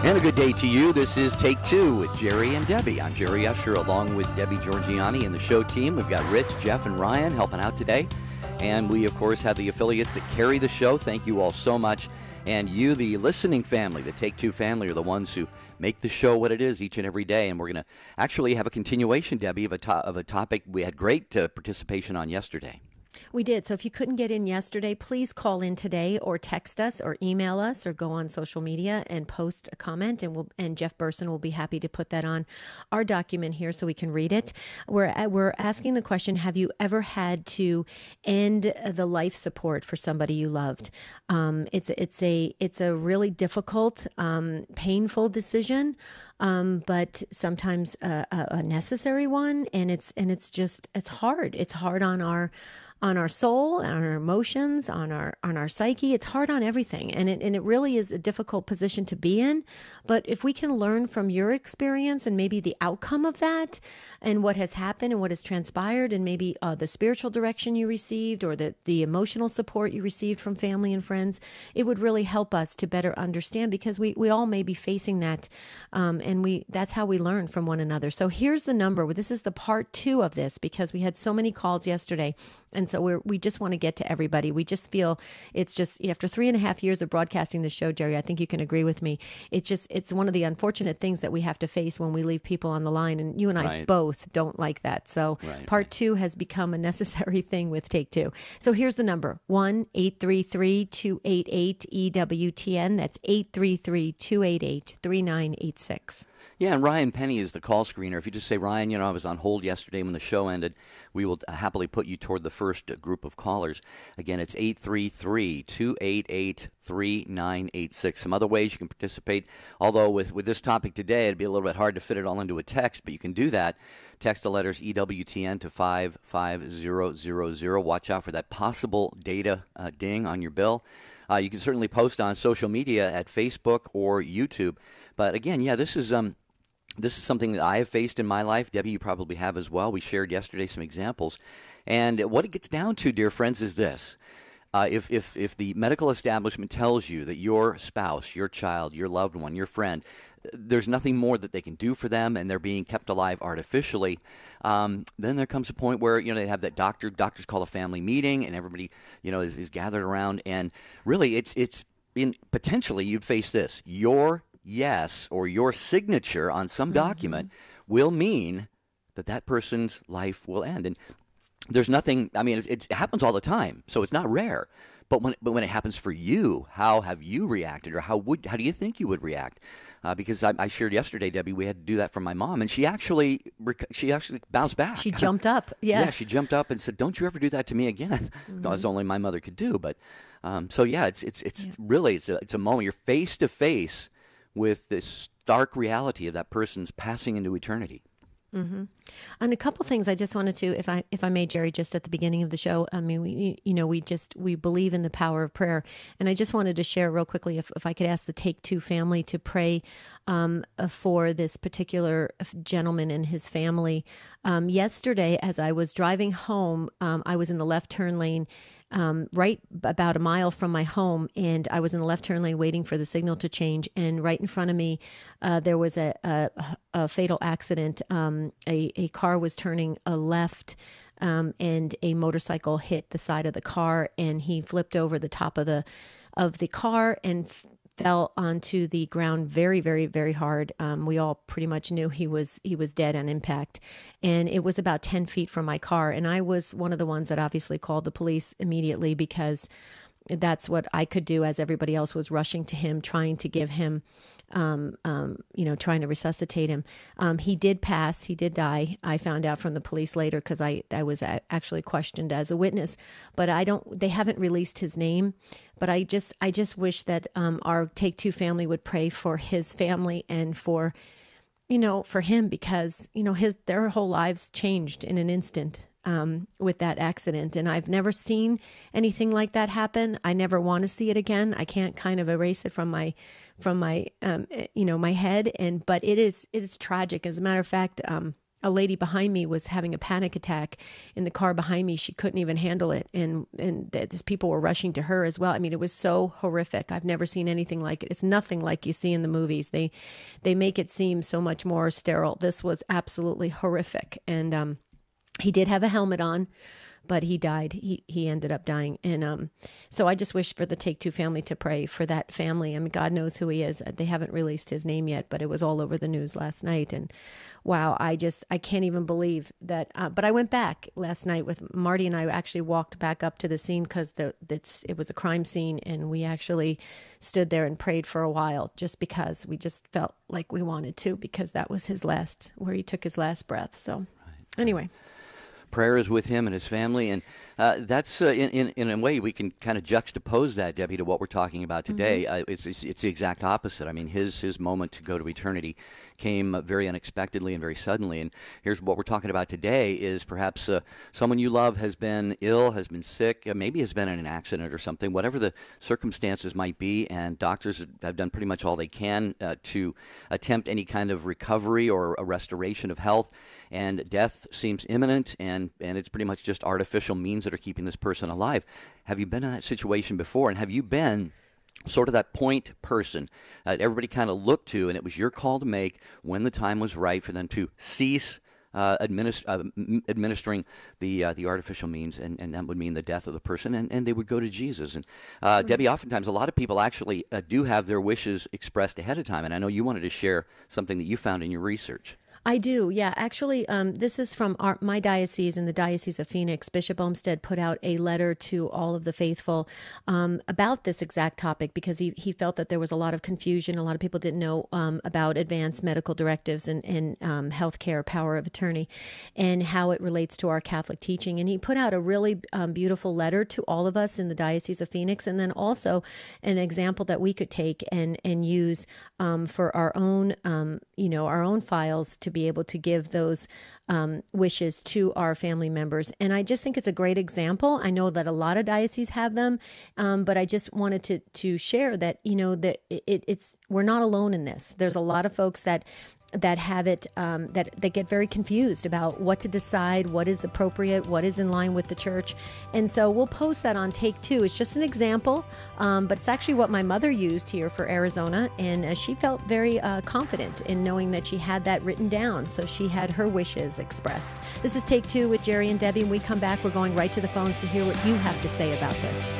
And a good day to you. This is Take Two with Jerry and Debbie. I'm Jerry Usher along with Debbie Georgiani and the show team. We've got Rich, Jeff, and Ryan helping out today. And we, of course, have the affiliates that carry the show. Thank you all so much. And you, the listening family, the Take Two family, are the ones who make the show what it is each and every day. And we're going to actually have a continuation, Debbie, of a topic we had great participation on yesterday. We did. So if you couldn't get in yesterday, please call in today or text us or email us or go on social media and post a comment, and Jeff Burson will be happy to put that on our document here so we can read it. We're asking the question, have you ever had to end the life support for somebody you loved? It's a really difficult, painful decision, but sometimes a necessary one, and it's hard. It's hard on our soul, on our emotions, on our psyche. It's hard on everything. And it really is a difficult position to be in. But if we can learn from your experience and maybe the outcome of that and what has happened and what has transpired and maybe the spiritual direction you received or the emotional support you received from family and friends, it would really help us to better understand, because we all may be facing that. And that's how we learn from one another. So here's the number. This is the part 2 of this, because we had so many calls yesterday. And so we just want to get to everybody. We just feel it's just, after 3.5 years of broadcasting the show, Jerry, I think you can agree with me. It's one of the unfortunate things that we have to face when we leave people on the line. And you and I both don't like that. So part 2 has become a necessary thing with Take Two. So here's the number, 1-833-288-EWTN. That's 833-288-3986. Yeah, and Ryan Penny is the call screener. If you just say, Ryan, I was on hold yesterday when the show ended, we will happily put you toward the first group of callers. Again, it's 833-288-3986. Some other ways you can participate, although with this topic today, it'd be a little bit hard to fit it all into a text, but you can do that. Text the letters EWTN to 55000. Watch out for that possible data ding on your bill. You can certainly post on social media at Facebook or YouTube. But again, this is something that I have faced in my life. Debbie, you probably have as well. We shared yesterday some examples. And what it gets down to, dear friends, is this. If the medical establishment tells you that your spouse, your child, your loved one, your friend, there's nothing more that they can do for them and they're being kept alive artificially, then there comes a point where, they have that doctors call a family meeting and everybody, is gathered around. And really, potentially you'd face this. Your yes or your signature on some document will mean that person's life will end. And there's nothing, it happens all the time, so it's not rare. But when it happens for you, how have you reacted, or how do you think you would react? Because I shared yesterday, Debbie, we had to do that for my mom, and she actually bounced back. She jumped up, yeah, she jumped up and said, "Don't you ever do that to me again." That's only my mother could do. But really it's a moment you're face to face with this stark reality of that person's passing into eternity. Mm-hmm. And a couple things I just wanted to, if I may, Jerry, just at the beginning of the show. We believe in the power of prayer, and I just wanted to share real quickly, if I could ask the Take Two family to pray for this particular gentleman and his family. Yesterday, as I was driving home, I was in the left turn lane. Right about a mile from my home, and I was in the left turn lane waiting for the signal to change, and right in front of me there was a fatal accident. A car was turning left, and a motorcycle hit the side of the car, and he flipped over the top of the car and fell onto the ground very, very, very hard. We all pretty much knew he was dead on impact. And it was about 10 feet from my car. And I was one of the ones that obviously called the police immediately, because that's what I could do as everybody else was rushing to him, trying to give him, trying to resuscitate him. He did pass. He did die. I found out from the police later, because I was actually questioned as a witness, but they haven't released his name. But I just wish that our Take Two family would pray for his family and for him, because, their whole lives changed in an instant. With that accident. And I've never seen anything like that happen. I never want to see it again. I can't kind of erase it from my my head. But it is tragic. As a matter of fact, a lady behind me was having a panic attack in the car behind me. She couldn't even handle it. And these people were rushing to her as well. I mean, it was so horrific. I've never seen anything like it. It's nothing like you see in the movies. They make it seem so much more sterile. This was absolutely horrific. And he did have a helmet on, but he died. He ended up dying. And so I just wish for the Take Two family to pray for that family. I mean, God knows who he is. They haven't released his name yet, but it was all over the news last night. And wow, I can't even believe that. But I went back last night with Marty, and I actually walked back up to the scene because it was a crime scene. And we actually stood there and prayed for a while just because we just felt like we wanted to, because that was where he took his last breath. So anyway. Prayer is with him and his family, and that's in a way we can kind of juxtapose that, Debbie, to what we're talking about today. It's the exact opposite. I mean, his moment to go to eternity came very unexpectedly and very suddenly. And here's what we're talking about today: is perhaps someone you love has been ill, has been sick, maybe has been in an accident or something, whatever the circumstances might be, and doctors have done pretty much all they can to attempt any kind of recovery or a restoration of health. And death seems imminent, and it's pretty much just artificial means that are keeping this person alive. Have you been in that situation before? And have you been sort of that point person that everybody kind of looked to, and it was your call to make when the time was right for them to cease administering the artificial means, and that would mean the death of the person, and they would go to Jesus. And Debbie, oftentimes a lot of people actually do have their wishes expressed ahead of time, and I know you wanted to share something that you found in your research. I do, yeah. Actually, this is from my diocese, in the Diocese of Phoenix. Bishop Olmsted put out a letter to all of the faithful about this exact topic, because he felt that there was a lot of confusion. A lot of people didn't know about advanced medical directives and healthcare power of attorney and how it relates to our Catholic teaching. And he put out a really beautiful letter to all of us in the Diocese of Phoenix, and then also an example that we could take and use for our own, our own files, to be able to give those wishes to our family members. And I just think it's a great example. I know that a lot of dioceses have them, but I just wanted to share that, that we're not alone in this. There's a lot of folks that have it, that get very confused about what to decide, what is appropriate, what is in line with the church. And so we'll post that on Take Two. It's just an example, but it's actually what my mother used here for Arizona. And she felt very confident in knowing that she had that written down. So she had her wishes expressed. This is Take Two with Jerry and Debbie. When we come back, we're going right to the phones to hear what you have to say about this.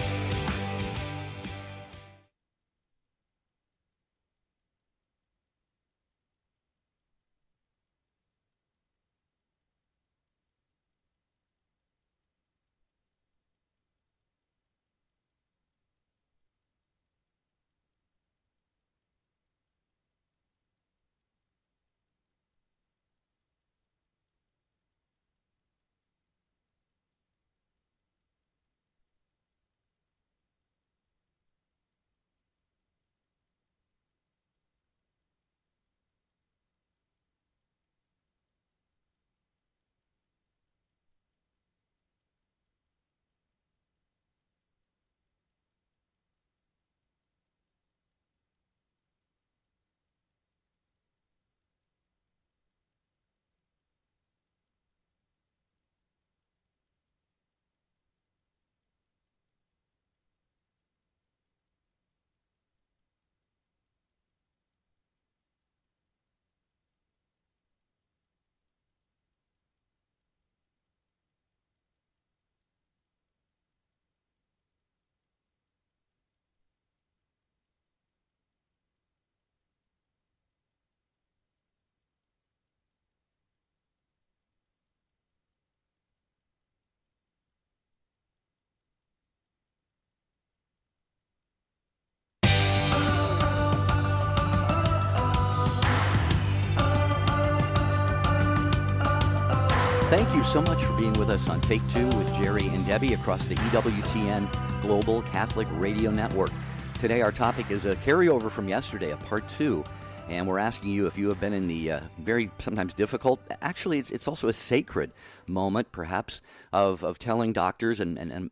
Thank you so much for being with us on Take Two with Jerry and Debbie across the EWTN Global Catholic Radio Network. Today our topic is a carryover from yesterday, a part 2. And we're asking you if you have been in the very sometimes difficult, actually it's also a sacred moment perhaps of telling doctors and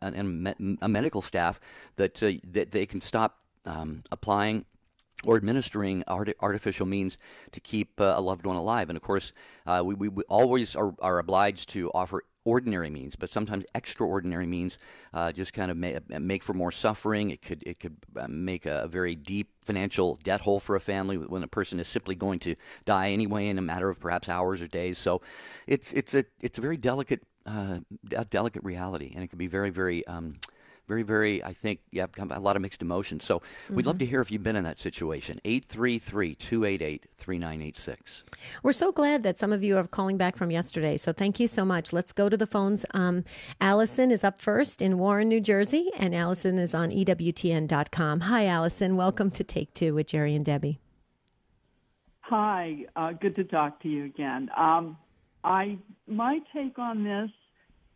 medical staff that they can stop applying or administering artificial means to keep a loved one alive. And of course, we always are obliged to offer ordinary means, but sometimes extraordinary means just kind of make for more suffering. It could make a very deep financial debt hole for a family when a person is simply going to die anyway in a matter of perhaps hours or days. So it's a very delicate reality, and it can be very, very, I think, a lot of mixed emotions. So we'd love to hear if you've been in that situation. 833-288-3986. We're so glad that some of you are calling back from yesterday. So thank you so much. Let's go to the phones. Allison is up first in Warren, New Jersey, and Allison is on EWTN.com. Hi, Allison. Welcome to Take Two with Jerry and Debbie. Hi. Good to talk to you again. My take on this,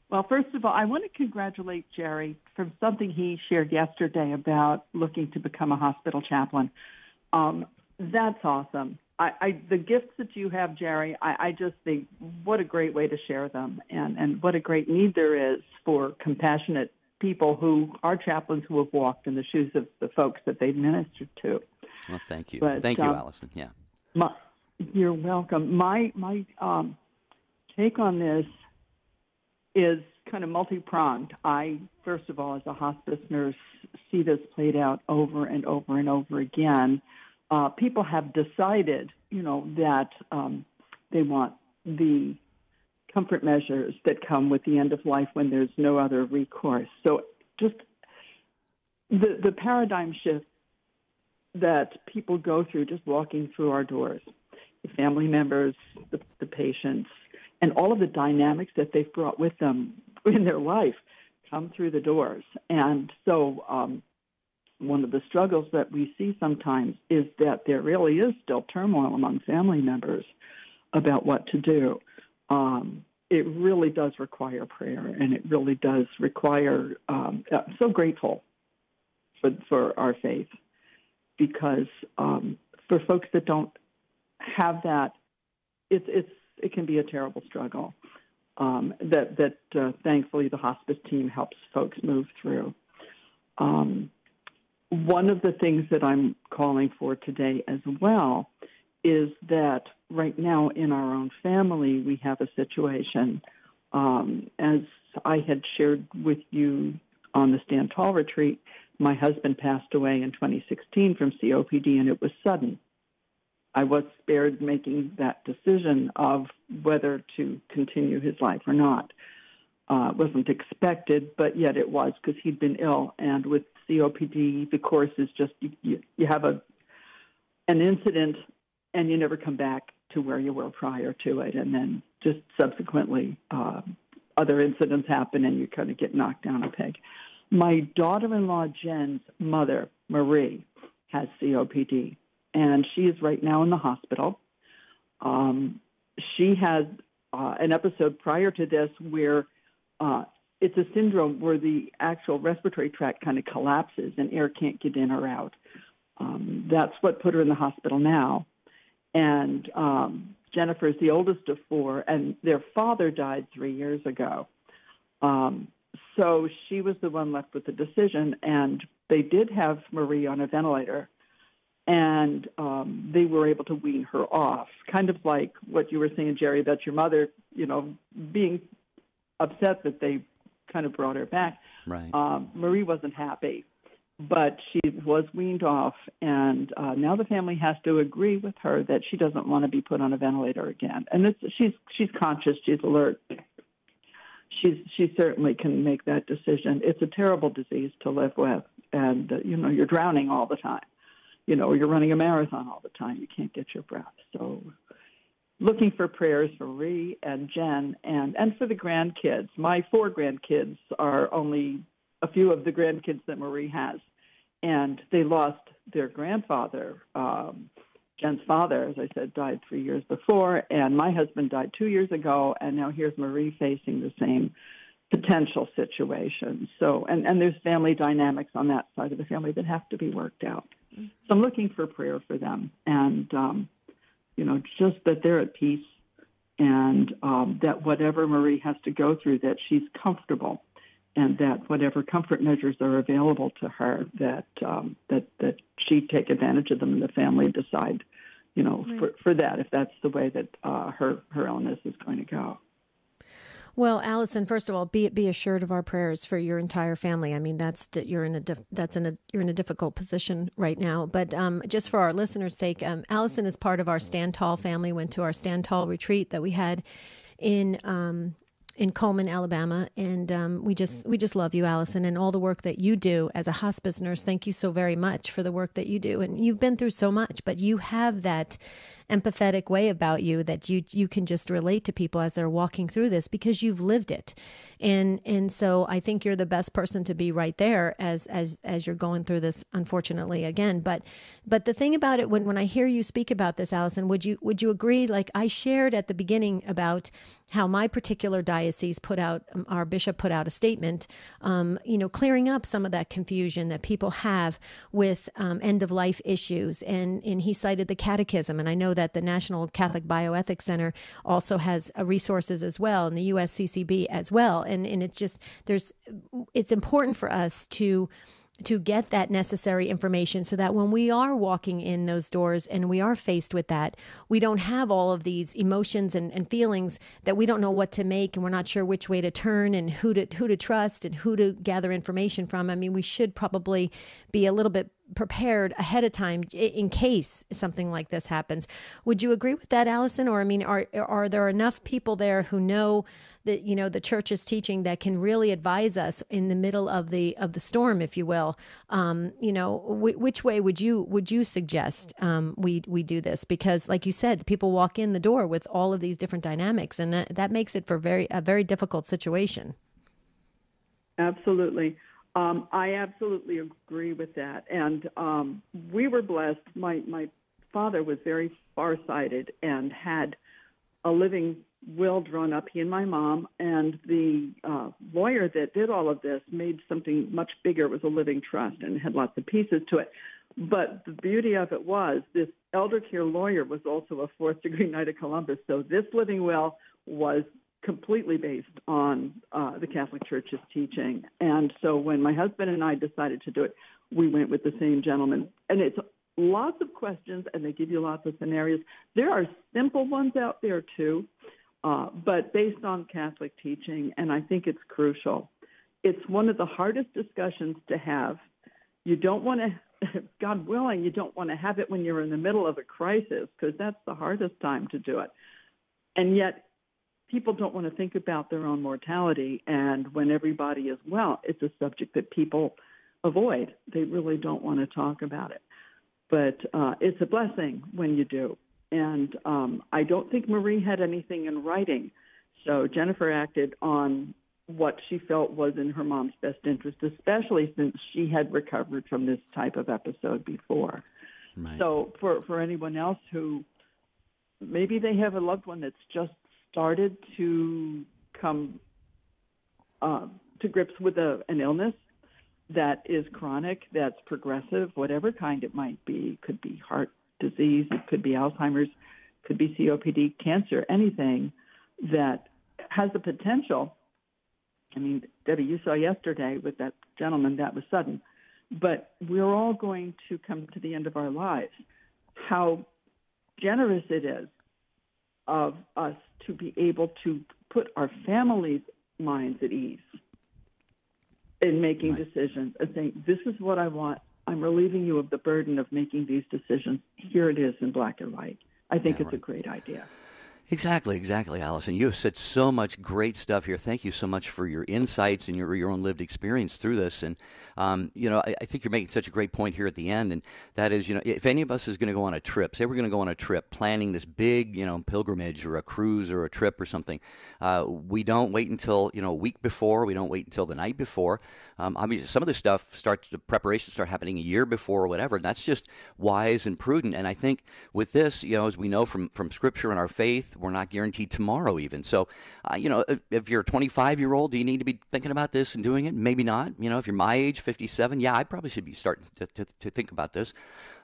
well, first of all, I want to congratulate Jerry for something he shared yesterday about looking to become a hospital chaplain. That's awesome. The gifts that you have, Jerry, I just think what a great way to share them, and what a great need there is for compassionate people who are chaplains who have walked in the shoes of the folks that they've ministered to. Well, thank you. But, thank you, Allison. Yeah. You're welcome. My take on this is kind of multi-pronged. I, first of all, as a hospice nurse, see this played out over and over and over again. People have decided, that they want the comfort measures that come with the end of life when there's no other recourse. So just the paradigm shift that people go through just walking through our doors, the family members, the patients, and all of the dynamics that they've brought with them in their life come through the doors. And so one of the struggles that we see sometimes is that there really is still turmoil among family members about what to do. It really does require prayer, and it really does require, I'm so grateful for our faith, because for folks that don't have that, it can be a terrible struggle that thankfully the hospice team helps folks move through. One of the things that I'm calling for today as well is that right now in our own family we have a situation, as I had shared with you on the Stand Tall retreat. My husband passed away in 2016 from COPD, and it was sudden. I was spared making that decision of whether to continue his life or not. It wasn't expected, but yet it was, because he'd been ill. And with COPD, the course is just you have an incident, and you never come back to where you were prior to it. And then just subsequently, other incidents happen, and you kind of get knocked down a peg. My daughter-in-law, Jen's mother, Marie, has COPD. And she is right now in the hospital. She had an episode prior to this where it's a syndrome where the actual respiratory tract kind of collapses and air can't get in or out. That's what put her in the hospital now. And Jennifer is the oldest of four, and their father died 3 years ago. So she was the one left with the decision, and they did have Marie on a ventilator. And they were able to wean her off, kind of like what you were saying, Jerry, about your mother, being upset that they kind of brought her back. Right. Marie wasn't happy, but she was weaned off, and now the family has to agree with her that she doesn't want to be put on a ventilator again. And she's conscious, she's alert. She certainly can make that decision. It's a terrible disease to live with, and you're drowning all the time. You're running a marathon all the time. You can't get your breath. So looking for prayers for Marie and Jen and for the grandkids. My 4 grandkids are only a few of the grandkids that Marie has. And they lost their grandfather. Jen's father, as I said, died 3 years before. And my husband died 2 years ago. And now here's Marie facing the same potential situation. So, and there's family dynamics on that side of the family that have to be worked out. So I'm looking for prayer for them, and, just that they're at peace, and that whatever Marie has to go through, that she's comfortable and that whatever comfort measures are available to her, that she take advantage of them, and the family decide, right, for that, if that's the way that her illness is going to go. Well, Allison, first of all, be assured of our prayers for your entire family. I mean, you're in a difficult position right now. But just for our listeners' sake, Allison is part of our Stand Tall family. Went to our Stand Tall retreat that we had in Coleman, Alabama, and we just love you, Allison, and all the work that you do as a hospice nurse. Thank you so very much for the work that you do, and you've been through so much, but you have that empathetic way about you that you can just relate to people as they're walking through this because you've lived it, and so I think you're the best person to be right there as you're going through this, unfortunately, again. But the thing about it, when I hear you speak about this, Allison, would you agree? Like I shared at the beginning about how my particular diocese our bishop put out a statement, clearing up some of that confusion that people have with end of life issues, and he cited the Catechism, and I know that the National Catholic Bioethics Center also has resources as well, and the USCCB as well, and it's important for us to get that necessary information so that when we are walking in those doors and we are faced with that, we don't have all of these emotions and feelings that we don't know what to make, and we're not sure which way to turn and who to trust and who to gather information from. I mean, we should probably be a little bit prepared ahead of time in case something like this happens. Would you agree with that, Allison? Or I mean, are there enough people there who know that the church's teaching that can really advise us in the middle of the storm, if you will? Which way would you suggest we do this? Because, like you said, people walk in the door with all of these different dynamics, and that makes it for a very difficult situation. Absolutely. I absolutely agree with that. And we were blessed. My father was very farsighted and had a living will drawn up, he and my mom, and the lawyer that did all of this made something much bigger. It was a living trust and had lots of pieces to it. But the beauty of it was this elder care lawyer was also a fourth-degree Knight of Columbus. So this living will was completely based on the Catholic Church's teaching. And so when my husband and I decided to do it, we went with the same gentleman. And it's lots of questions, and they give you lots of scenarios. There are simple ones out there, too, but based on Catholic teaching, and I think it's crucial. It's one of the hardest discussions to have. You don't want to, God willing, you don't want to have it when you're in the middle of a crisis, because that's the hardest time to do it. And yet, people don't want to think about their own mortality, and when everybody is well, it's a subject that people avoid. They really don't want to talk about it. But it's a blessing when you do. And I don't think Marie had anything in writing, so Jennifer acted on what she felt was in her mom's best interest, especially since she had recovered from this type of episode before. Right. So for anyone else who maybe they have a loved one that's just started to come to grips with an illness that is chronic, that's progressive, whatever kind it might be. It could be heart disease, it could be Alzheimer's, could be COPD, cancer, anything that has the potential. I mean, Debbie, you saw yesterday with that gentleman, that was sudden. But we're all going to come to the end of our lives. How generous it is of us to be able to put our families' minds at ease in making decisions and saying, this is what I want. I'm relieving you of the burden of making these decisions. Here it is in black and white. I think it's a great idea. Exactly, Allison. You have said so much great stuff here. Thank you so much for your insights and your own lived experience through this. And, I think you're making such a great point here at the end, and that is, if any of us is going to go on a trip, say we're going to go on a trip, planning this big, pilgrimage or a cruise or a trip or something, we don't wait until, a week before. We don't wait until the night before. Obviously, some of this stuff the preparations start happening a year before or whatever. And that's just wise and prudent. And I think with this, as we know from Scripture and our faith, we're not guaranteed tomorrow even. So, if you're a 25-year-old, do you need to be thinking about this and doing it? Maybe not. If you're my age, 57, yeah, I probably should be starting to think about this.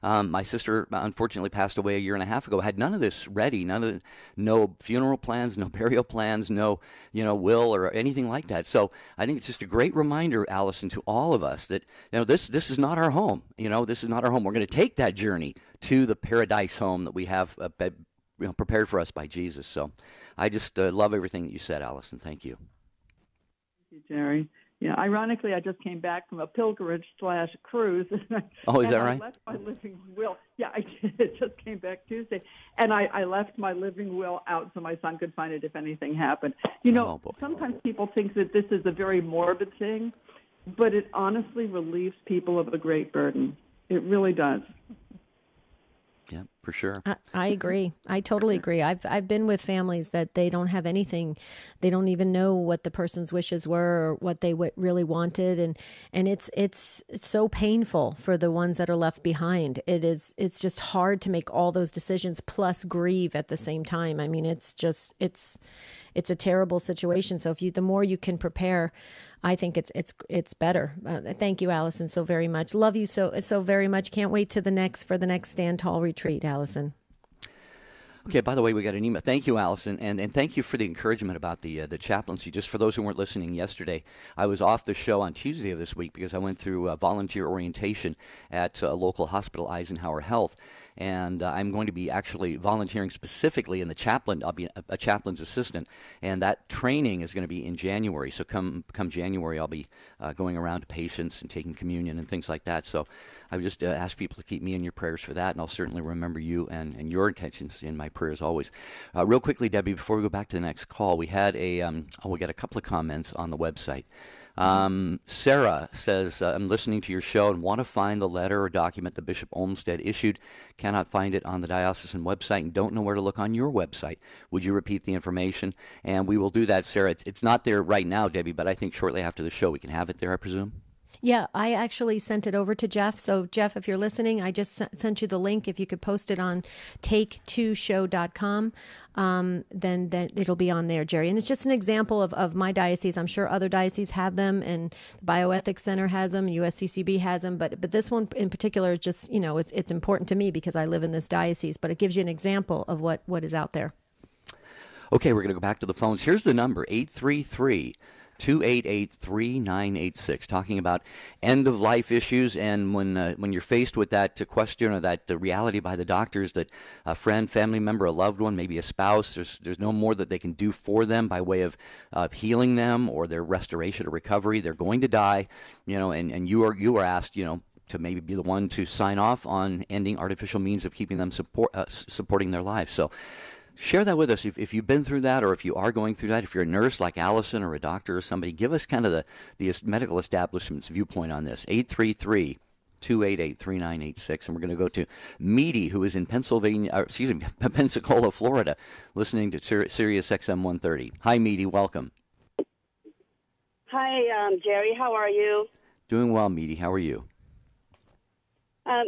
My sister, unfortunately, passed away a year and a half ago. Had none of this ready. No funeral plans, no burial plans, no, will or anything like that. So I think it's just a great reminder, Allison, to all of us that this is not our home. This is not our home. We're going to take that journey to the paradise home that we have prepared for us by Jesus. So I just love everything that you said, Allison. Thank you. Thank you, Jerry. Yeah, ironically, I just came back from a pilgrimage/cruise. Oh, is that right? I left my living will. Yeah, I did. Just came back Tuesday. And I left my living will out so my son could find it if anything happened. Sometimes people think that this is a very morbid thing, but it honestly relieves people of a great burden. It really does. Yeah, for sure. I agree. I totally agree. I've been with families that they don't have anything. They don't even know what the person's wishes were or what they really wanted, and it's so painful for the ones that are left behind. It's just hard to make all those decisions plus grieve at the same time. I mean, it's a terrible situation. So the more you can prepare, I think it's better. Thank you, Allison, so very much. Love you so very much. Can't wait for the next Stand Tall retreat, Allison. Okay, by the way, we got an email. Thank you, Allison, and thank you for the encouragement about the chaplaincy. Just for those who weren't listening yesterday, I was off the show on Tuesday of this week because I went through volunteer orientation at a local hospital, Eisenhower Health, and I'm going to be actually volunteering specifically in the chaplain. I'll be a chaplain's assistant, and that training is going to be in January. So come January, I'll be going around to patients and taking communion and things like that. So I would just ask people to keep me in your prayers for that, and I'll certainly remember you and your intentions in my prayers always. Real quickly, Debbie, before we go back to the next call, we had we got a couple of comments on the website. Sarah says, I'm listening to your show and want to find the letter or document that Bishop Olmsted issued. Cannot find it on the diocesan website and don't know where to look on your website. Would you repeat the information? And we will do that, Sarah. It's not there right now, Debbie, but I think shortly after the show we can have it there, I presume. Yeah, I actually sent it over to Jeff. So, Jeff, if you're listening, I just sent you the link. If you could post it on take2show.com, then it'll be on there, Jerry. And it's just an example of my diocese. I'm sure other dioceses have them, and the Bioethics Center has them, USCCB has them. But this one in particular is just, it's important to me because I live in this diocese. But it gives you an example of what is out there. Okay, we're going to go back to the phones. Here's the number, 833-288-3986, talking about end-of-life issues, and when you're faced with that question or that reality by the doctors that a friend, family member, a loved one, maybe a spouse, there's no more that they can do for them by way of healing them or their restoration or recovery. They're going to die, and you are asked, to maybe be the one to sign off on ending artificial means of keeping them supporting their lives. So share that with us if you've been through that, or if you are going through that. If you're a nurse like Allison or a doctor or somebody, give us kind of the medical establishment's viewpoint on this. 833-288-3986. And we're going to go to Meady, who is in Pensacola, Florida, listening to Sirius XM 130. Hi, Meady. Welcome. Hi, Jerry. How are you? Doing well, Meady. How are you?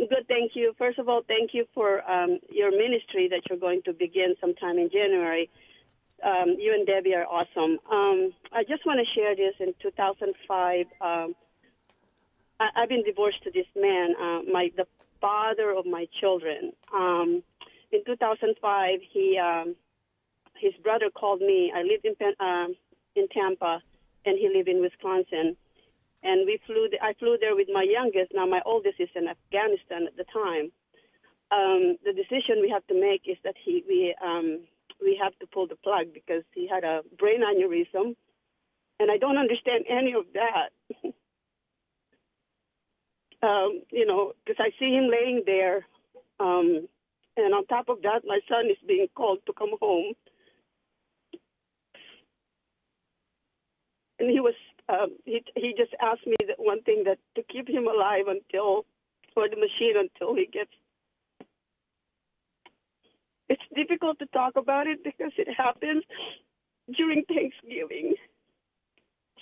Good, thank you. First of all, thank you for your ministry that you're going to begin sometime in January. You and Debbie are awesome. I just want to share this. In 2005, I've been divorced to this man, the father of my children. In 2005, his brother called me. I lived in Tampa, and he lived in Wisconsin. And I flew there with my youngest. Now my oldest is in Afghanistan at the time. The decision we have to make is that we have to pull the plug because he had a brain aneurysm, and I don't understand any of that. Because I see him laying there, and on top of that, my son is being called to come home, and he just asked me that one thing, that to keep him alive until he gets. It's difficult to talk about it because it happens during Thanksgiving.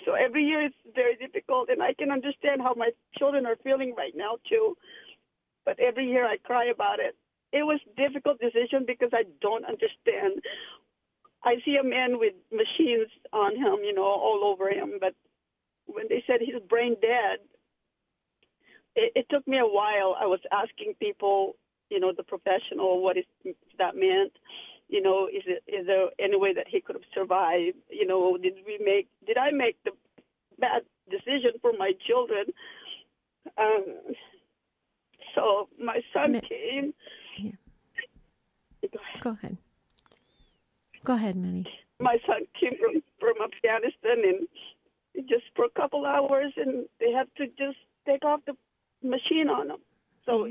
So every year it's very difficult, and I can understand how my children are feeling right now too. But every year I cry about it. It was a difficult decision because I don't understand I see a man with machines on him, all over him. But when they said he's brain dead, it took me a while. I was asking people, the professional, what that meant. Is there any way that he could have survived? Did I make the bad decision for my children? So my son came. Yeah. Go ahead, Minnie. My son came from Afghanistan, and just for a couple hours, and they had to just take off the machine on him. So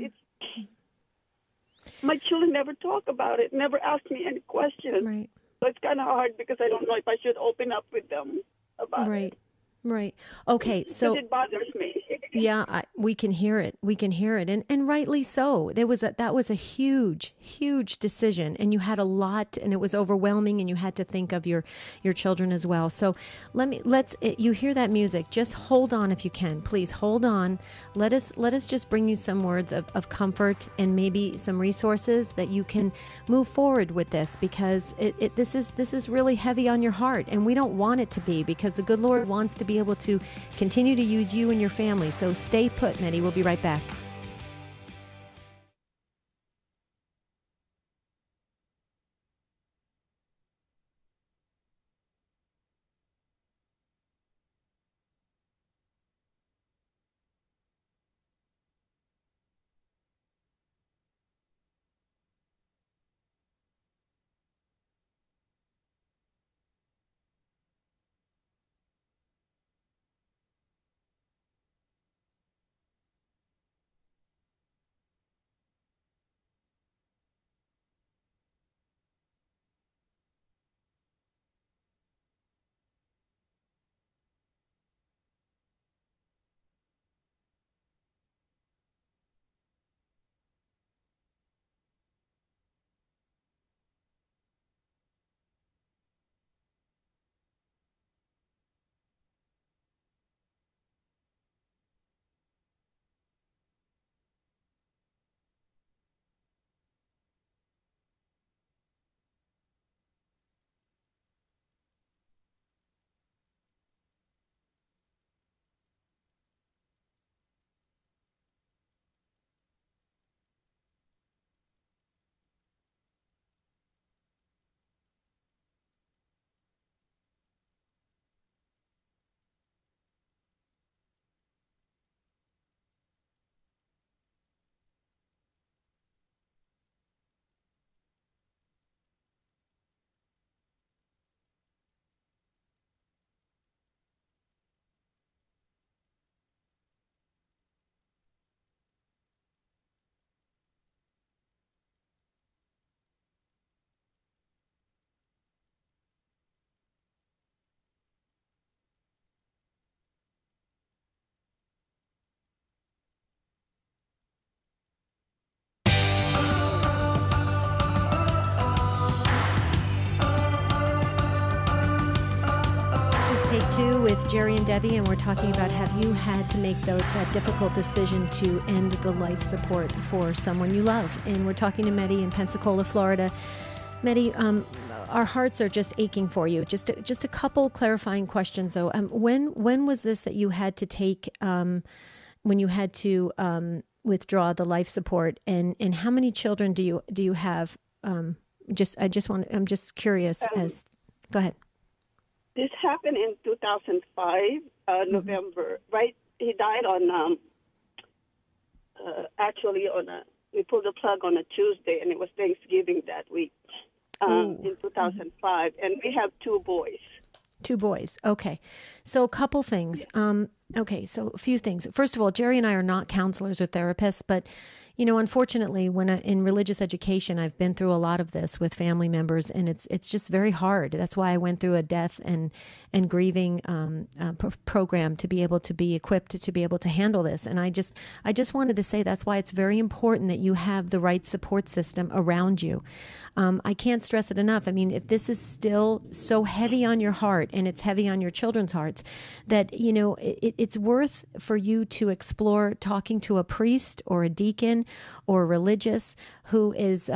my children never talk about it, never ask me any questions. Right. So it's kind of hard because I don't know if I should open up with them about it. Right. Okay, so it bothers me. Yeah, we can hear it. And rightly so. That was a huge decision, and you had a lot, and it was overwhelming, and you had to think of your children as well. So you hear that music. Just hold on if you can. Please hold on. Let us just bring you some words of comfort and maybe some resources that you can move forward with this, because this is really heavy on your heart, and we don't want it to be, because the good Lord wants to be able to continue to use you and your family. So stay put, Nettie. We'll be right back. Take Two with Jerry and Debbie, and we're talking about, have you had to make that difficult decision to end the life support for someone you love? And we're talking to Medi in Pensacola, Florida. Medi, our hearts are just aching for you. Just a couple clarifying questions, though. When was this that you had to take, when you had to withdraw the life support, and how many children do you have? I'm just curious. Go ahead. This happened in 2005, November, right? He died on, we pulled the plug on a Tuesday, and it was Thanksgiving that week in 2005. And we have two boys. Two boys. Okay. So a couple things. So a few things. First of all, Jerry and I are not counselors or therapists, but unfortunately, when in religious education, I've been through a lot of this with family members, and it's just very hard. That's why I went through a death and grieving program to be able to be equipped to be able to handle this. And I just wanted to say that's why it's very important that you have the right support system around you. I can't stress it enough. I mean, if this is still so heavy on your heart, and it's heavy on your children's hearts, that it's worth for you to explore talking to a priest or a deacon or religious who is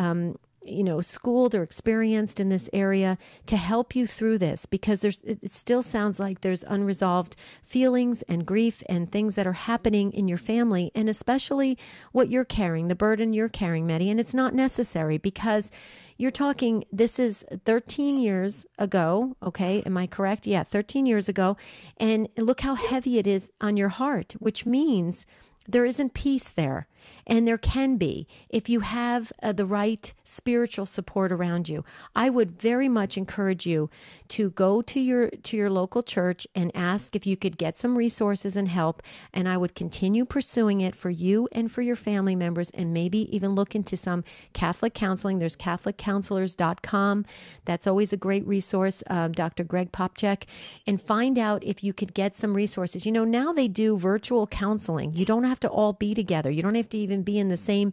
schooled or experienced in this area to help you through this, because it still sounds like there's unresolved feelings and grief and things that are happening in your family, and especially what you're carrying, the burden you're carrying, Maddie. And it's not necessary, because you're talking, this is 13 years ago, okay? Am I correct? Yeah, 13 years ago. And look how heavy it is on your heart, which means there isn't peace there. And there can be if you have the right spiritual support around you. I would very much encourage you to go to your local church and ask if you could get some resources and help. And I would continue pursuing it for you and for your family members, and maybe even look into some Catholic counseling. There's CatholicCounselors.com. That's always a great resource, Dr. Greg Popchak. And find out if you could get some resources. Now they do virtual counseling. You don't have to all be together. You don't have to even be in the same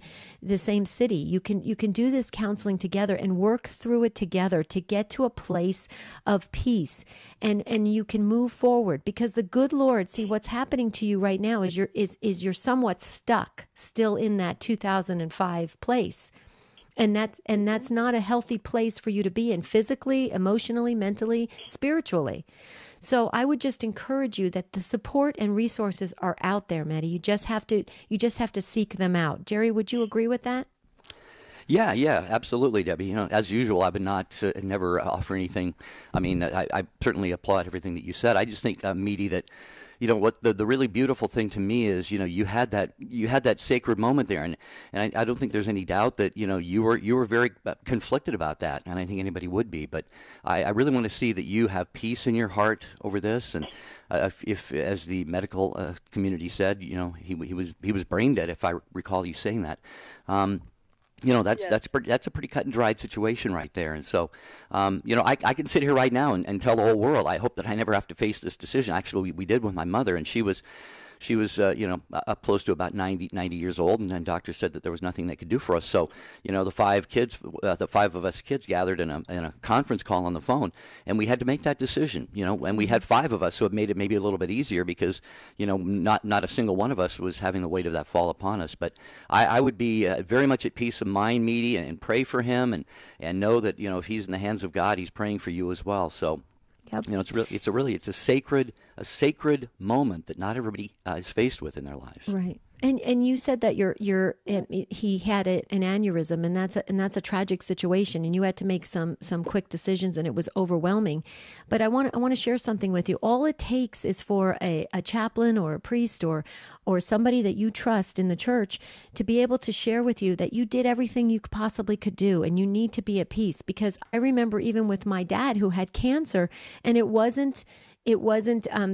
city. You can do this counseling together and work through it together to get to a place of peace, and you can move forward, because the good Lord, see, what's happening to you right now is you're somewhat stuck still in that 2005 place. And that's not a healthy place for you to be in, physically, emotionally, mentally, spiritually. So I would just encourage you that the support and resources are out there, Maddie. You just have to seek them out. Jerry, would you agree with that? Yeah, absolutely, Debbie. As usual, I would never offer anything. I mean, I certainly applaud everything that you said. I just think, Meady, that what the really beautiful thing to me is, you had that sacred moment there, and I don't think there's any doubt that you were very conflicted about that, and I think anybody would be. But I really want to see that you have peace in your heart over this, and if as the medical community said, he was brain dead, if I recall you saying that. That's a pretty cut and dried situation right there. And so, I can sit here right now and tell the whole world, I hope that I never have to face this decision. Actually, we did with my mother, and she was up close to about 90 years old, and then doctors said that there was nothing they could do for us. So, the five of us kids gathered in a conference call on the phone, and we had to make that decision, and we had five of us, so it made it maybe a little bit easier because, not a single one of us was having the weight of that fall upon us. But I would be very much at peace of mind, Meady, and pray for him, and know that, if he's in the hands of God, he's praying for you as well. So, yep. It's a sacred moment that not everybody is faced with in their lives. Right. And you said that he had an aneurysm, and that's a tragic situation, and you had to make some quick decisions, and it was overwhelming. But I want to share something with you. All it takes is for a chaplain or a priest or somebody that you trust in the church to be able to share with you that you did everything you possibly could do, and you need to be at peace. Because I remember even with my dad, who had cancer, and it wasn't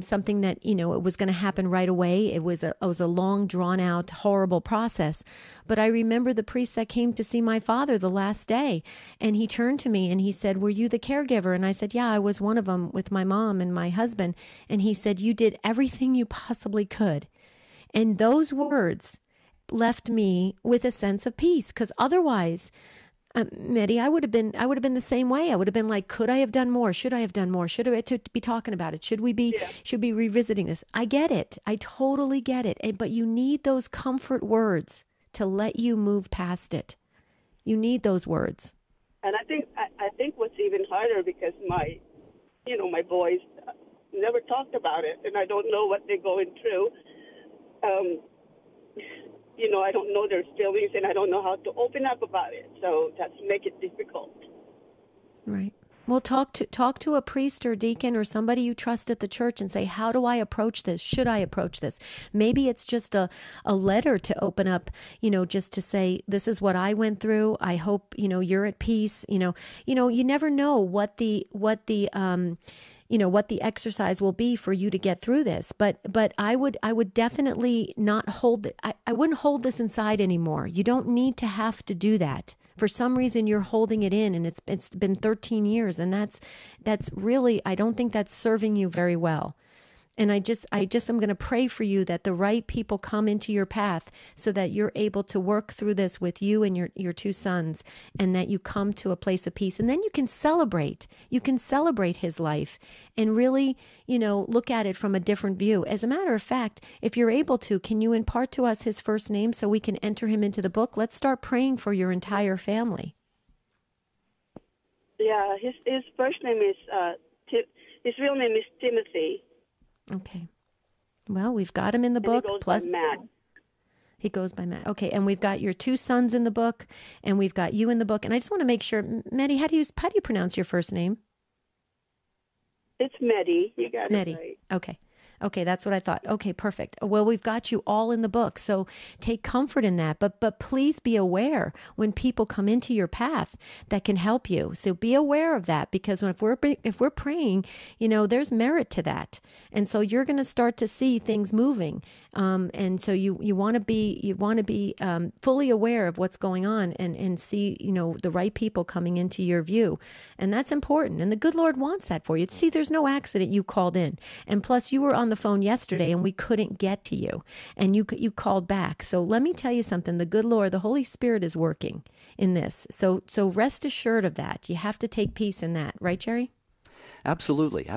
something that, it was going to happen right away. It was a long, drawn out, horrible process. But I remember the priest that came to see my father the last day, and he turned to me and he said, "Were you the caregiver?" And I said, "Yeah, I was one of them with my mom and my husband." And he said, "You did everything you possibly could." And those words left me with a sense of peace, because otherwise, Maddie, I would have been the same way. I would have been like, could I have done more? Should I have done more? Should I be talking about it? Should we be revisiting this? I get it. I totally get it. But you need those comfort words to let you move past it. You need those words. And I think what's even harder, because my boys never talked about it, and I don't know what they're going through. I don't know their feelings, and I don't know how to open up about it. So that's make it difficult. Right. Well, talk to a priest or deacon or somebody you trust at the church and say, how do I approach this? Should I approach this? Maybe it's just a letter to open up, just to say, this is what I went through. I hope, you're at peace. You never know what the exercise will be for you to get through this. But I would definitely not hold it. I wouldn't hold this inside anymore. You don't need to have to do that. For some reason, you're holding it in, and it's been 13 years, and that's really, I don't think that's serving you very well. And I just am going to pray for you that the right people come into your path so that you're able to work through this with you and your two sons, and that you come to a place of peace. And then you can celebrate. You can celebrate his life and really, look at it from a different view. As a matter of fact, if you're able to, can you impart to us his first name so we can enter him into the book? Let's start praying for your entire family. Yeah, his first name is his real name is Timothy. Okay. Well, we've got him in the And book. he goes Plus, by Matt. he goes by Matt. Okay, and we've got your 2 sons in the book, and we've got you in the book. And I just want to make sure, Maddie, how do you pronounce your first name? It's Medi. You got Medi. it right. Okay. Okay, that's what I thought. Okay, perfect. Well, we've got you all in the book, so take comfort in that. But please be aware when people come into your path that can help you. So be aware of that, because if we're praying, there's merit to that, and so you're going to start to see things moving. And so you want to be fully aware of what's going on and see the right people coming into your view, and that's important. And the good Lord wants that for you. See, there's no accident you called in, and plus you were on the phone yesterday and we couldn't get to you, and you called back. So let me tell you something. The good Lord, the Holy Spirit is working in this. So rest assured of that. You have to take peace in that, right, Jerry? Absolutely.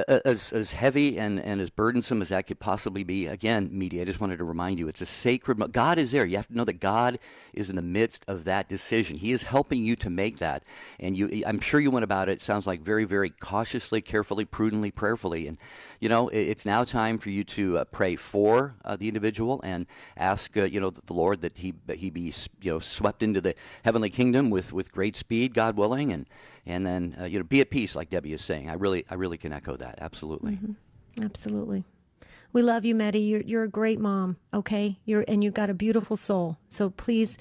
As heavy and as burdensome as that could possibly be, again, media, I just wanted to remind you, it's a sacred, God is there. You have to know that God is in the midst of that decision. He is helping you to make that. And I'm sure you went about it sounds like very, very cautiously, carefully, prudently, prayerfully. And, it's now time for you to pray for the individual and ask, the Lord that he be, swept into the heavenly kingdom with great speed, God willing, and then be at peace, like Debbie is saying. I really can echo that. Absolutely. Mm-hmm. Absolutely. We love you, Medi. You're a great mom. Okay, you've got a beautiful soul. So please,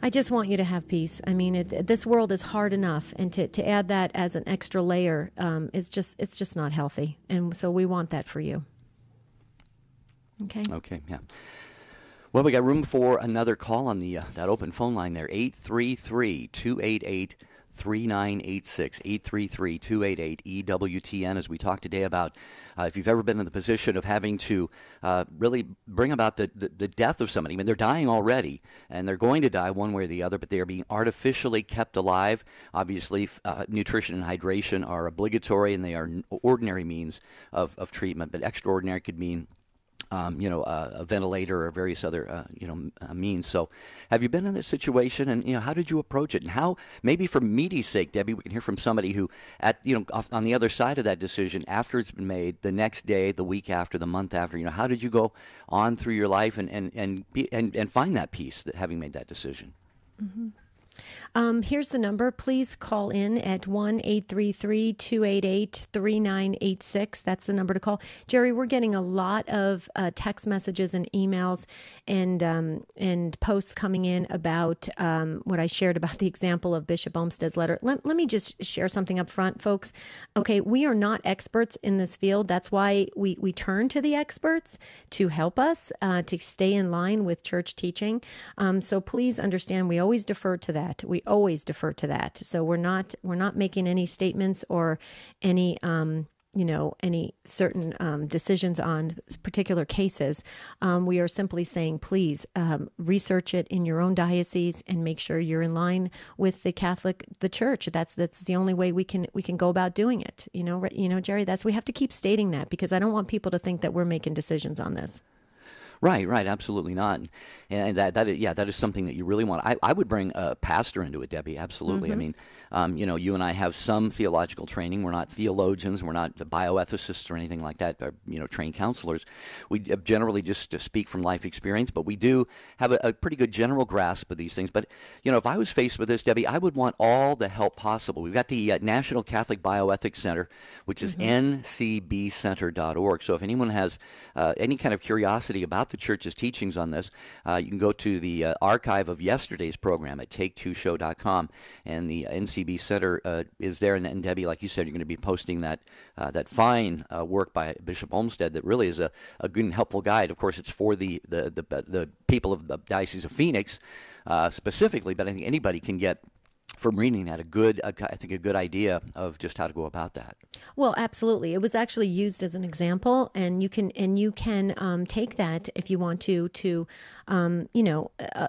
I just want you to have peace. I mean, this world is hard enough, and to add that as an extra layer it's just not healthy. And so we want that for you. Okay. Okay. Yeah. Well, we got room for another call on the that open phone line there, 833-288-3986, 833-288-EWTN, as we talk today about if you've ever been in the position of having to really bring about the death of somebody. I mean, they're dying already, and they're going to die one way or the other, but they are being artificially kept alive. Obviously, nutrition and hydration are obligatory, and they are ordinary means of treatment, but extraordinary could mean a ventilator or various other, means. So have you been in this situation, and, how did you approach it? And how, maybe for Meaty's sake, Debbie, we can hear from somebody who on the other side of that decision, after it's been made, the next day, the week after, the month after, how did you go on through your life and find that peace that having made that decision? Mm-hmm. Here's the number. Please call in at 1-833-288-3986. That's the number to call. Jerry, we're getting a lot of text messages and emails and posts coming in about what I shared about the example of Bishop Olmsted's letter. Let me just share something up front, folks. Okay, we are not experts in this field. That's why we turn to the experts to help us to stay in line with church teaching. So please understand, we always defer to that. We always defer to that. So we're not making any statements or any any certain decisions on particular cases. We are simply saying, please research it in your own diocese and make sure you're in line with the Church. That's the only way we can go about doing it. Jerry. We have to keep stating that, because I don't want people to think that we're making decisions on this. Right, absolutely not. And that is something that you really want. I would bring a pastor into it, Debbie, absolutely. Mm-hmm. I mean, you and I have some theological training. We're not theologians, we're not bioethicists or anything like that, or, trained counselors. We generally just speak from life experience, but we do have a pretty good general grasp of these things. But, if I was faced with this, Debbie, I would want all the help possible. We've got the National Catholic Bioethics Center, which is ncbcenter.org. So if anyone has any kind of curiosity about the Church's teachings on this, you can go to the archive of yesterday's program at take2show.com, and the NCB Center is there. And Debbie, like you said, you're going to be posting that fine work by Bishop Olmsted that really is a good and helpful guide. Of course, it's for the people of the Diocese of Phoenix specifically, but I think anybody can get from reading that a good idea of just how to go about that. Well, absolutely. It was actually used as an example, and you can take that if you want to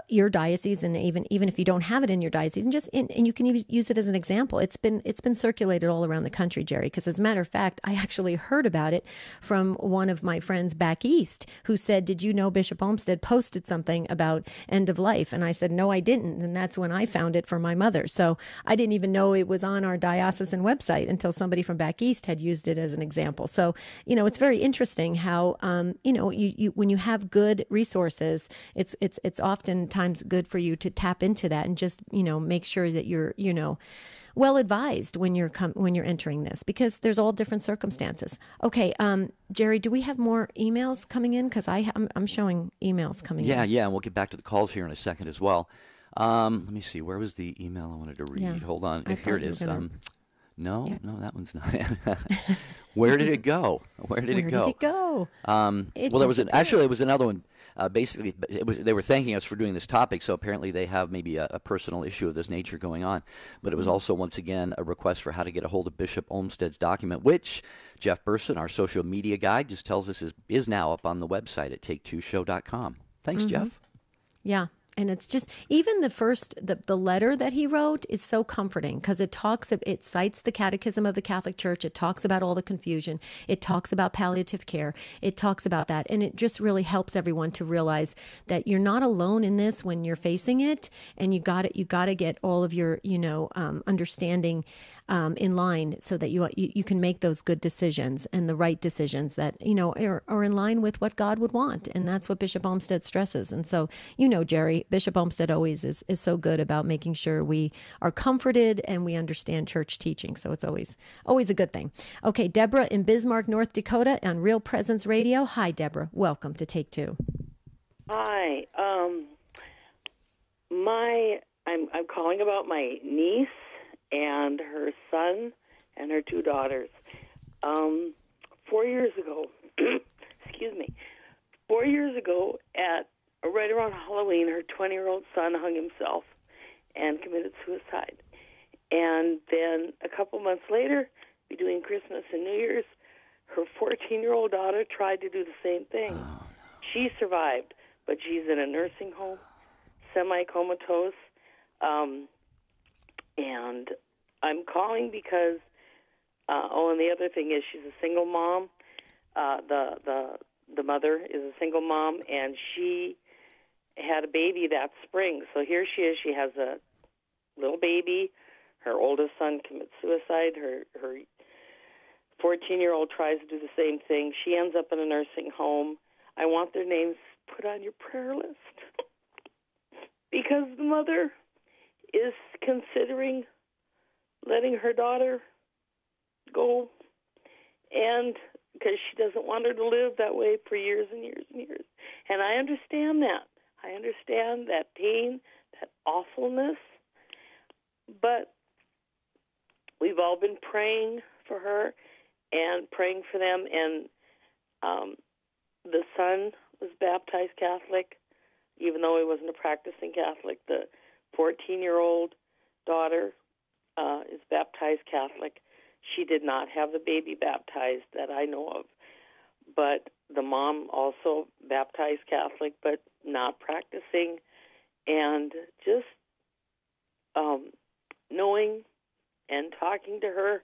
your diocese, and even if you don't have it in your diocese, and you can use it as an example. It's been circulated all around the country, Jerry, because as a matter of fact, I actually heard about it from one of my friends back east who said, "Did you know Bishop Olmsted posted something about end of life?" And I said, "No, I didn't." And that's when I found it for my mother. So so I didn't even know it was on our diocesan website until somebody from back east had used it as an example. So, it's very interesting how, you when you have good resources, it's oftentimes good for you to tap into that and just, make sure that you're, well advised when you're entering this, because there's all different circumstances. Okay, Jerry, do we have more emails coming in? Because I'm showing emails coming in. Yeah, and we'll get back to the calls here in a second as well. Let me see. Where was the email I wanted to read? Yeah, Hold on. I Here it thought you is. were gonna- No, Yeah. no, that one's not it. Where did it go? Where did it go? It Well, there was disappeared. it was another one. Basically, they were thanking us for doing this topic, so apparently they have maybe a personal issue of this nature going on. But it was also, once again, a request for how to get a hold of Bishop Olmsted's document, which Jeff Burson, our social media guy, just tells us is now up on the website at take2show.com. Thanks, Jeff. Yeah. And it's just, even the letter that he wrote is so comforting, because it cites the Catechism of the Catholic Church. It talks about all the confusion. It talks about palliative care. It talks about that. And it just really helps everyone to realize that you're not alone in this when you're facing it. And you got to get all of your, understanding in line, so that you can make those good decisions and the right decisions that, are in line with what God would want. And that's what Bishop Olmsted stresses. And so, Jerry, Bishop Olmsted always is so good about making sure we are comforted and we understand church teaching. So it's always a good thing. Okay, Deborah in Bismarck, North Dakota on Real Presence Radio. Hi, Deborah. Welcome to Take Two. Hi. I'm calling about my niece and her son and her two daughters. 4 years ago, excuse me, 4 years ago right around Halloween, her 20-year-old son hung himself and committed suicide. And then a couple months later, between Christmas and New Year's, her 14-year-old daughter tried to do the same thing. Oh, no. She survived, but she's in a nursing home, semi-comatose. And I'm calling because, and the other thing is she's a single mom. The mother is a single mom, and she had a baby that spring. So here she is. She has a little baby. Her oldest son commits suicide. Her 14-year-old tries to do the same thing. She ends up in a nursing home. I want their names put on your prayer list because the mother is considering letting her daughter go, and because she doesn't want her to live that way for years and years and years. And I understand that. I understand that pain, that awfulness, but we've all been praying for her and praying for them, and the son was baptized Catholic, even though he wasn't a practicing Catholic. The 14-year-old daughter is baptized Catholic. She did not have the baby baptized that I know of, but the mom also baptized Catholic, but not practicing, and just knowing and talking to her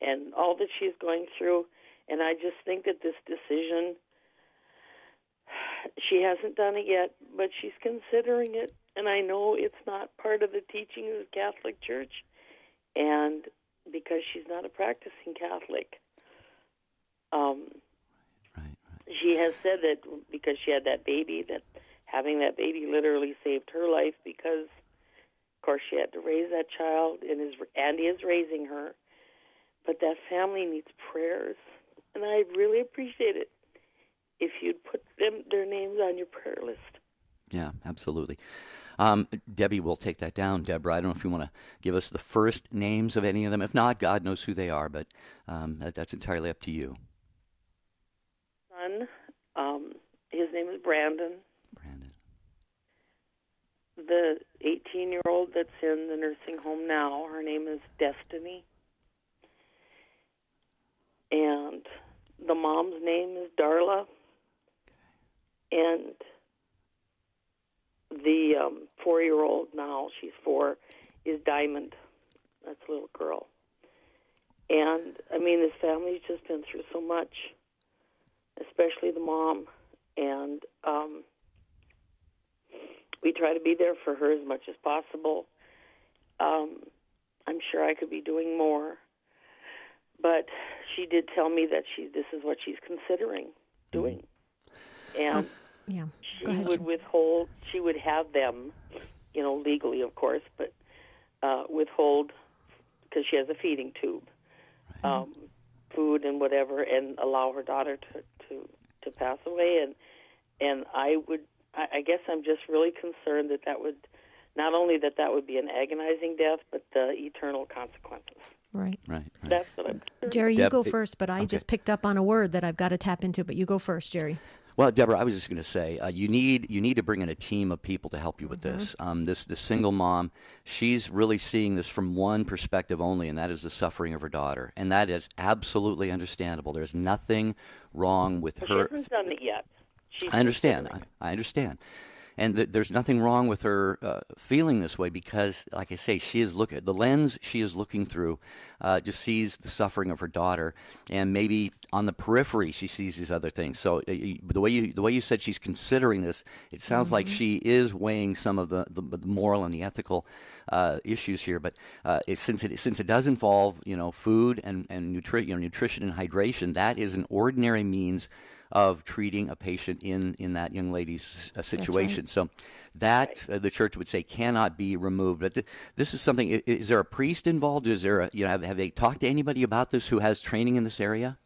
and all that she's going through. And I just think that this decision, she hasn't done it yet, but she's considering it. And I know it's not part of the teaching of the Catholic Church, and because she's not a practicing Catholic. Right. She has said that because she had that baby, that having that baby literally saved her life, because, of course, she had to raise that child and is raising her. But that family needs prayers, and I really appreciate it if you'd put their names on your prayer list. Yeah, absolutely. Debbie will take that down. Deborah, I don't know if you want to give us the first names of any of them. If not, God knows who they are, but that's entirely up to you. Son, his name is Brandon. Brandon. The 18-year-old that's in the nursing home now, her name is Destiny. And the mom's name is Darla. And the 4-year-old now, she's 4, is Diamond. That's a little girl. And, I mean, this family's just been through so much, especially the mom. And we try to be there for her as much as possible. I'm sure I could be doing more. But she did tell me that this is what she's considering doing. And yeah. she Go ahead, would Jim. withhold, she would have them, legally, of course, but withhold, because she has a feeding tube, food and whatever, and allow her daughter to pass away. And I guess I'm just really concerned that would, not only that would be an agonizing death, but the eternal consequences. Right. That's what I'm concerned. Jerry, you Deb, go first, but I just picked up on a word that I've got to tap into, but you go first, Jerry. Well, Deborah, I was just going to say you need to bring in a team of people to help you with this. This single mom, she's really seeing this from one perspective only, and that is the suffering of her daughter, and that is absolutely understandable. There's nothing wrong with her. She hasn't done it yet. I understand. I understand. And there's nothing wrong with her feeling this way because, like I say, the lens she is looking through just sees the suffering of her daughter, and maybe on the periphery she sees these other things. So the way you said she's considering this, it sounds like she is weighing some of the moral and the ethical issues here. But since it does involve food and nutrition and hydration, that is an ordinary means of treating a patient in that young lady's situation. Right. So that the church would say cannot be removed. But this is something. Is there a priest involved? Is there have they talked to anybody about this who has training in this area?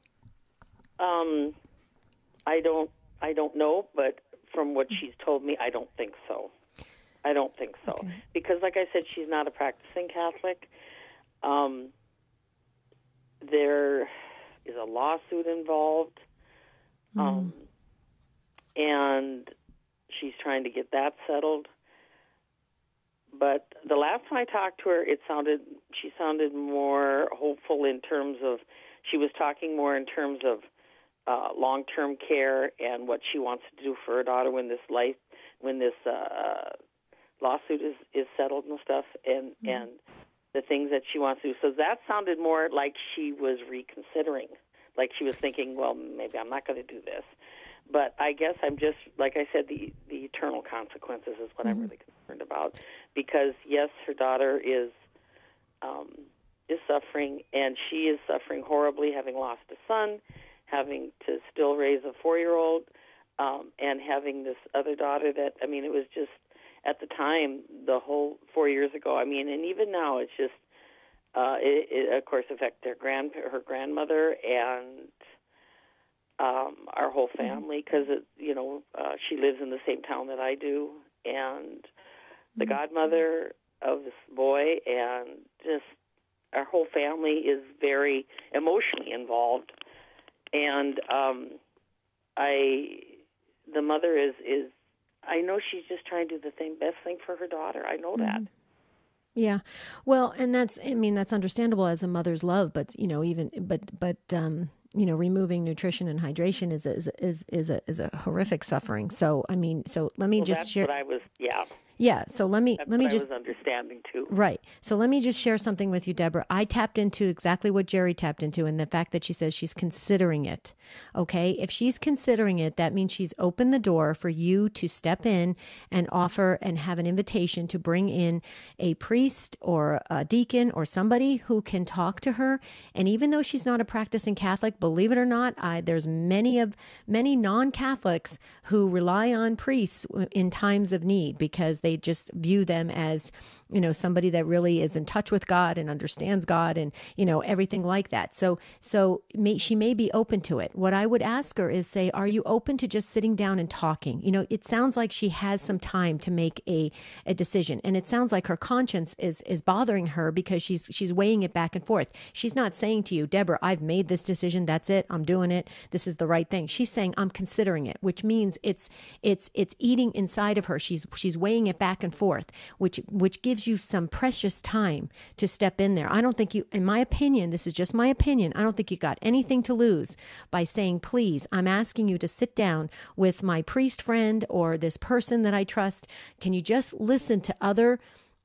I don't know, but from what she's told me, I don't think so. Okay. Because, like I said, she's not a practicing Catholic. There is a lawsuit involved. And she's trying to get that settled. But the last time I talked to her, she sounded more hopeful in terms of, she was talking more in terms of long-term care and what she wants to do for her daughter when this lawsuit is settled and stuff, and the things that she wants to do. So that sounded more like she was reconsidering. Like she was thinking, well, maybe I'm not going to do this. But I guess I'm just, like I said, the eternal consequences is what I'm really concerned about. Because, yes, her daughter is suffering, and she is suffering horribly, having lost a son, having to still raise a 4-year-old, and having this other daughter that, it was just, at the time, the whole 4 years ago, and even now, it's just, it of course affected her grandmother and our whole family because she lives in the same town that I do, and the godmother of this boy, and just our whole family is very emotionally involved. And the mother is I know she's just trying to do the best thing for her daughter. I know that. Yeah. Well, and that's understandable as a mother's love, but removing nutrition and hydration is a horrific suffering. So, let me just share. That's what I was, yeah. Yeah, so let me I just was understanding too. Right. So let me just share something with you, Deborah. I tapped into exactly what Jerry tapped into, and the fact that she says she's considering it. Okay? If she's considering it, that means she's opened the door for you to step in and offer and have an invitation to bring in a priest or a deacon or somebody who can talk to her. And even though she's not a practicing Catholic, believe it or not, there's many non-Catholics who rely on priests in times of need because they just view them as, somebody that really is in touch with God and understands God and, everything like that. So she may be open to it. What I would ask her is say, are you open to just sitting down and talking? It sounds like she has some time to make a decision. And it sounds like her conscience is bothering her because she's weighing it back and forth. She's not saying to you, Deborah, I've made this decision. That's it. I'm doing it. This is the right thing. She's saying, I'm considering it, which means it's eating inside of her. She's weighing it back and forth, which gives you some precious time to step in there. I don't think you, in my opinion, this is just my opinion, I don't think you got anything to lose by saying, please, I'm asking you to sit down with my priest friend or this person that I trust. Can you just listen to other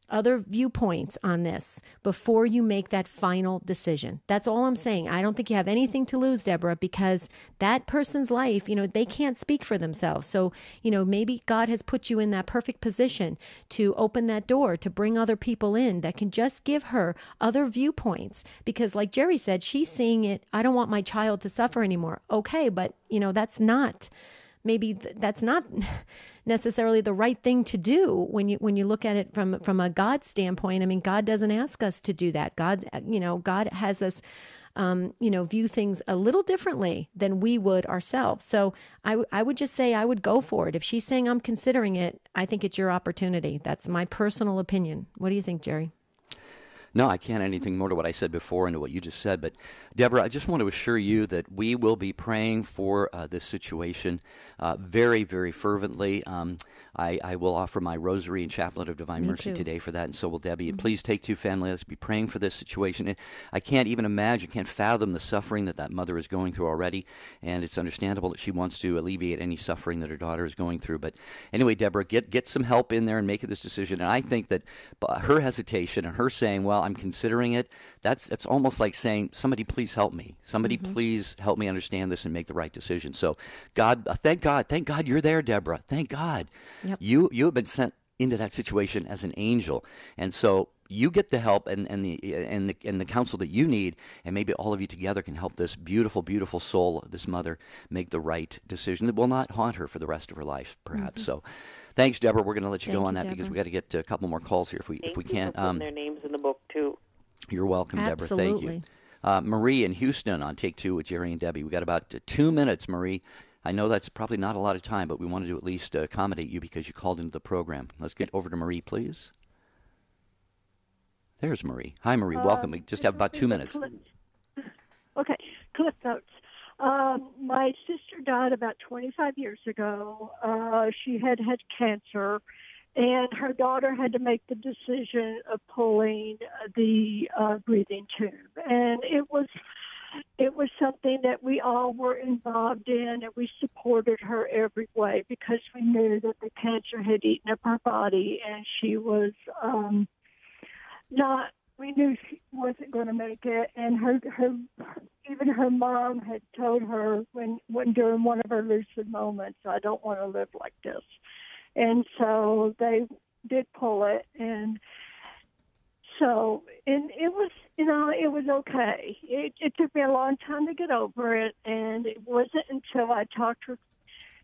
other viewpoints on this before you make that final decision. That's all I'm saying. I don't think you have anything to lose, Deborah, because that person's life, they can't speak for themselves. So, maybe God has put you in that perfect position to open that door, to bring other people in that can just give her other viewpoints. Because like Jerry said, she's seeing it, I don't want my child to suffer anymore. Okay, but, that's not necessarily the right thing to do when you look at it from a God standpoint. I mean, God doesn't ask us to do that. God has us, view things a little differently than we would ourselves. So I would just say I would go for it. If she's saying I'm considering it, I think it's your opportunity. That's my personal opinion. What do you think, Jerry? No, I can't add anything more to what I said before and to what you just said. But, Deborah, I just want to assure you that we will be praying for this situation very, very fervently. I will offer my rosary and chaplet of Divine Mercy today for that, and so will Debbie. And please take two, family. Let's be praying for this situation. I can't even imagine, can't fathom the suffering that mother is going through already, and it's understandable that she wants to alleviate any suffering that her daughter is going through. But anyway, Deborah, get some help in there and make this decision. And I think that her hesitation and her saying, well, I'm considering it, it's almost like saying, somebody please help me. Somebody please help me understand this and make the right decision. So thank God you're there, Deborah. Thank God. Yep. You have been sent into that situation as an angel. And so you get the help and the counsel that you need, and maybe all of you together can help this beautiful, beautiful soul, this mother, make the right decision that will not haunt her for the rest of her life, perhaps. So thanks, Deborah. We're going to let you go on that, Deborah, because we got to get a couple more calls here if we can. Thank you for putting their names in the book, too. You're welcome, Deborah. Absolutely. Thank you. Marie in Houston on Take Two with Jerry and Debbie. We got about 2 minutes, Marie. I know that's probably not a lot of time, but we wanted to at least accommodate you because you called into the program. Let's get over to Marie, please. There's Marie. Hi, Marie. Welcome. We just have about 2 minutes. Okay, Cliff Notes. My sister died about 25 years ago. She had cancer, and her daughter had to make the decision of pulling the breathing tube. And it was something that we all were involved in, and we supported her every way because we knew that the cancer had eaten up her body, and she was we knew she wasn't going to make it. And even her mom had told her when during one of her lucid moments, I don't want to live like this. And so they did pull it, and it was, it was okay. It took me a long time to get over it, and it wasn't until I talked with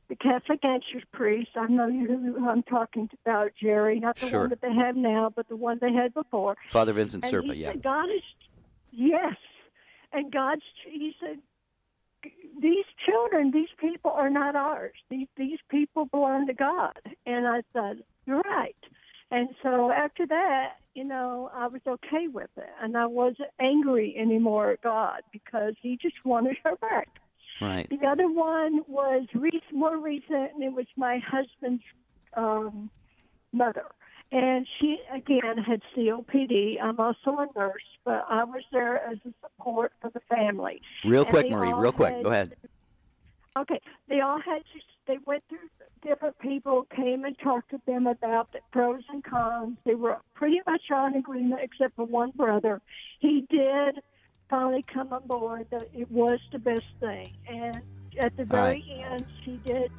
the Catholic Answers priest. I know who I'm talking about, Jerry, not the one that they have now, but the one they had before. Father Vincent and Serpa, he yeah. Said, God is, yes. And he said, these children, these people are not ours. These people belong to God. And I thought, you're right. And so after that, I was okay with it. And I wasn't angry anymore at God because he just wanted her back. Right. The other one was more recent, and it was my husband's mother. And she, again, had COPD. I'm also a nurse, but I was there as a support for the family. Real quick, Marie, real quick. Go ahead. Okay. They went through different people, came and talked to them about the pros and cons. They were pretty much all in agreement except for one brother. He did finally come on board that it was the best thing. And at the very end, she did.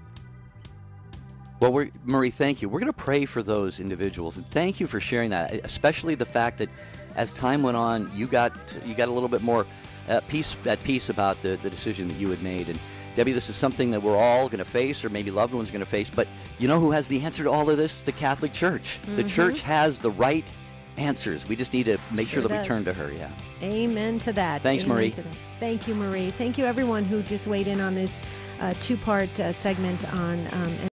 Well, Marie, thank you. We're going to pray for those individuals, and thank you for sharing that, especially the fact that as time went on, you got a little bit more at peace about the decision that you had made. And Debbie, this is something that we're all going to face, or maybe loved ones are going to face, but you know who has the answer to all of this? The Catholic Church. The Church has the right answers. We just need to make sure that we turn to her. Yeah. Amen to that. Thanks, Amen Marie. to that. Thank you, Marie. Thank you, everyone who just weighed in on this two-part segment on